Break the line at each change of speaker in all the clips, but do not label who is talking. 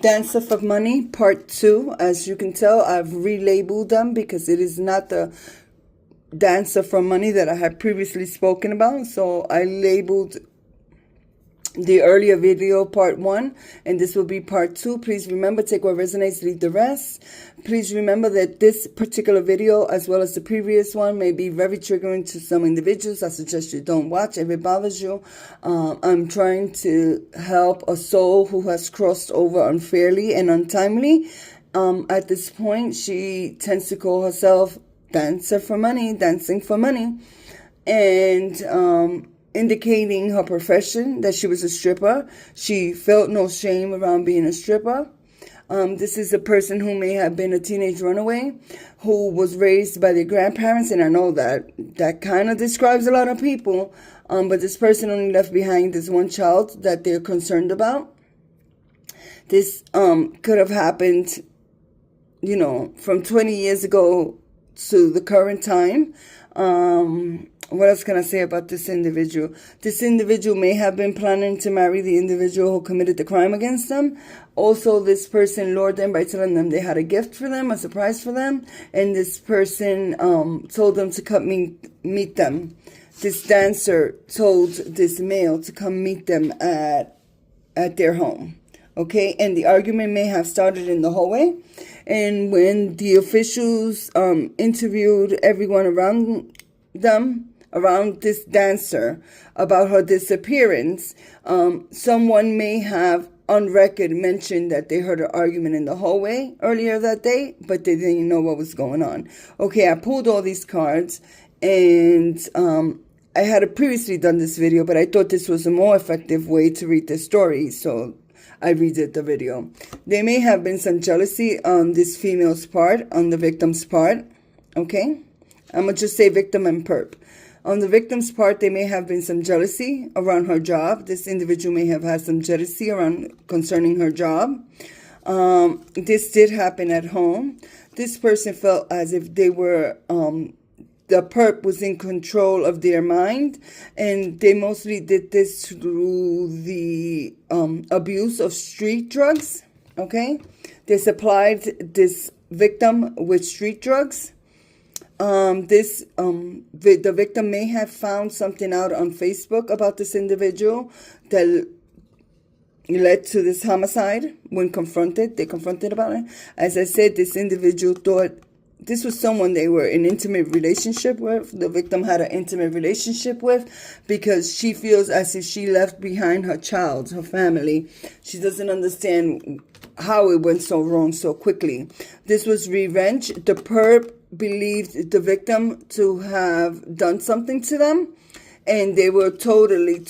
Dancer for Money Part 2. As you can tell, I've relabeled them because it is not the Dancer for Money that I had previously spoken about. So I labeled the earlier video Part 1, and this will be Part 2. Please remember, take what resonates, leave the rest. Please remember that this particular video, as well as the previous one, may be very triggering to some individuals. I suggest you don't watch if it bothers you. I'm trying to help a soul who has crossed over unfairly and untimely. At this point, she tends to call herself Dancer for Money, dancing for money, and indicating her profession, that she was a stripper. She felt no shame around being a stripper. This is a person who may have been a teenage runaway, who was raised by their grandparents, and I know that kind of describes a lot of people, but this person only left behind this one child that they're concerned about. This could have happened, from 20 years ago to the current time. What else can I say about this individual? This individual may have been planning to marry the individual who committed the crime against them. Also, this person lured them by telling them they had a gift for them, a surprise for them. And this person told them to come meet them. This dancer told this male to come meet them at their home. Okay, and the argument may have started in the hallway. And when the officials interviewed everyone around them, around this dancer, about her disappearance, someone may have on record mentioned that they heard an argument in the hallway earlier that day, but they didn't know what was going on. Okay, I pulled all these cards, and I had previously done this video, but I thought this was a more effective way to read the story, so I redid the video. There may have been some jealousy on this female's part, on the victim's part. Okay? I'm going to just say victim and perp. On the victim's part, there may have been some jealousy around her job. This individual may have had some jealousy concerning her job. This did happen at home. This person felt as if they were, the perp was in control of their mind, and they mostly did this through the abuse of street drugs. Okay? They supplied this victim with street drugs. The victim may have found something out on Facebook about this individual that led to this homicide. When confronted, they confronted about it. As I said, this individual thought this was someone they were in an intimate relationship with. The victim had an intimate relationship with, because she feels as if she left behind her child, her family. She doesn't understand how it went so wrong so quickly. This was revenge. The perp believed the victim to have done something to them, and they were totally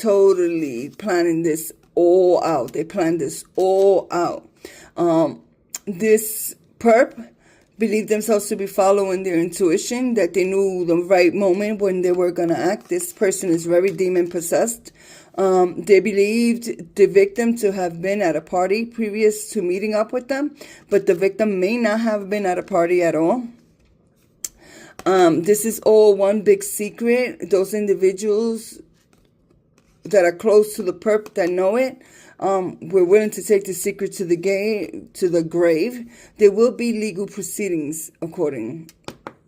planning this all out. They planned this all out. This perp believed themselves to be following their intuition, that they knew the right moment when they were going to act. This person is very demon possessed. They believed the victim to have been at a party previous to meeting up with them, but the victim may not have been at a party at all. This is all one big secret. Those individuals that are close to the perp that know it, we're willing to take the secret to the grave. There will be legal proceedings according.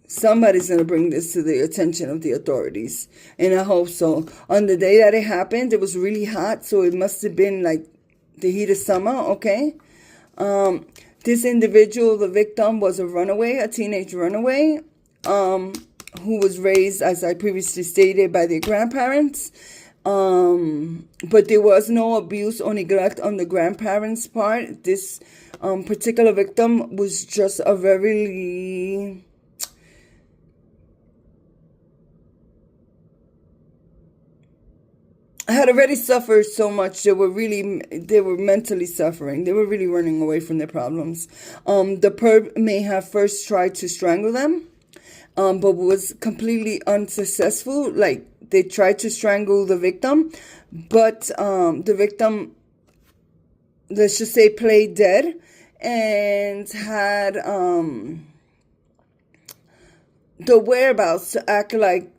Somebody's going to bring this to the attention of the authorities, and I hope so. On the day that it happened, it was really hot, so it must have been like the heat of summer, okay? This individual, the victim, was a teenage runaway, who was raised, as I previously stated, by their grandparents. But there was no abuse or neglect on the grandparents' part. This particular victim was just had already suffered so much. They were mentally suffering. They were really running away from their problems. The perp may have first tried to strangle them, but was completely unsuccessful. Like, they tried to strangle the victim, but the victim, let's just say, played dead and had the whereabouts to act like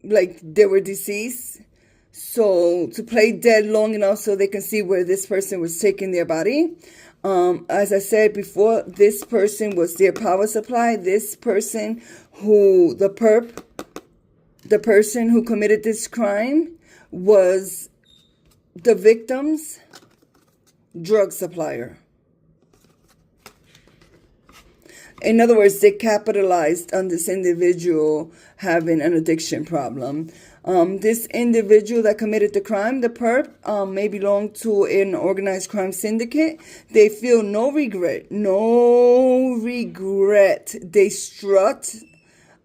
they were deceased. So to play dead long enough so they can see where this person was taking their body. As I said before, this person was their power supply. This person who, the person who committed this crime was the victim's drug supplier. In other words, they capitalized on this individual having an addiction problem. This individual that committed the crime, the perp, may belong to an organized crime syndicate. They feel no regret. No regret. They strut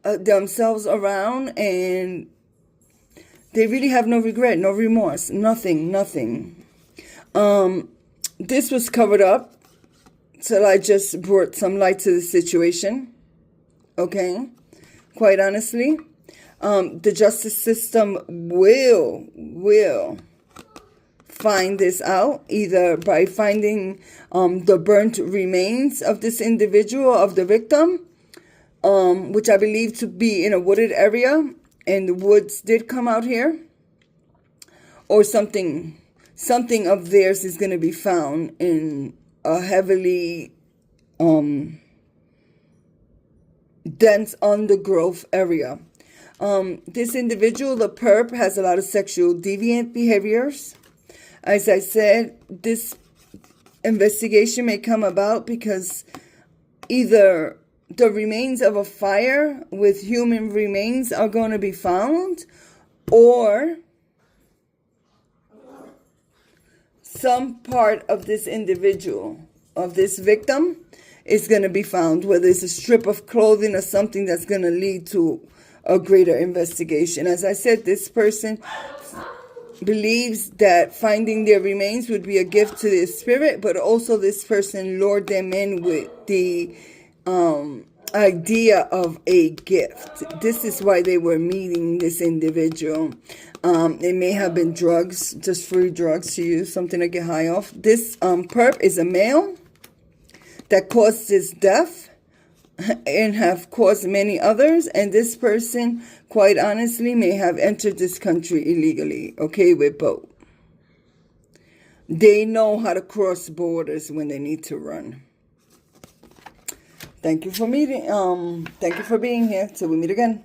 themselves around and they really have no regret, no remorse, nothing. This was covered up till I just brought some light to the situation. Okay? Quite honestly, the justice system will find this out, either by finding the burnt remains of this individual, of the victim, which I believe to be in a wooded area, and the woods did come out here, or something of theirs is going to be found in a heavily dense undergrowth area. This individual, the perp, has a lot of sexual deviant behaviors. As I said, this investigation may come about because either the remains of a fire with human remains are going to be found, or some part of this individual, of this victim, is going to be found, whether it's a strip of clothing or something that's going to lead to a greater investigation. As I said, this person believes that finding their remains would be a gift to their spirit, but also this person lured them in with the idea of a gift. This is why they were meeting this individual. It may have been drugs, just free drugs to use, something to get high off. This perp is a male that caused this death and have caused many others. And this person, quite honestly, may have entered this country illegally, okay, with boat. They know how to cross borders when they need to run. Thank you for meeting. Thank you for being here. Till we meet again.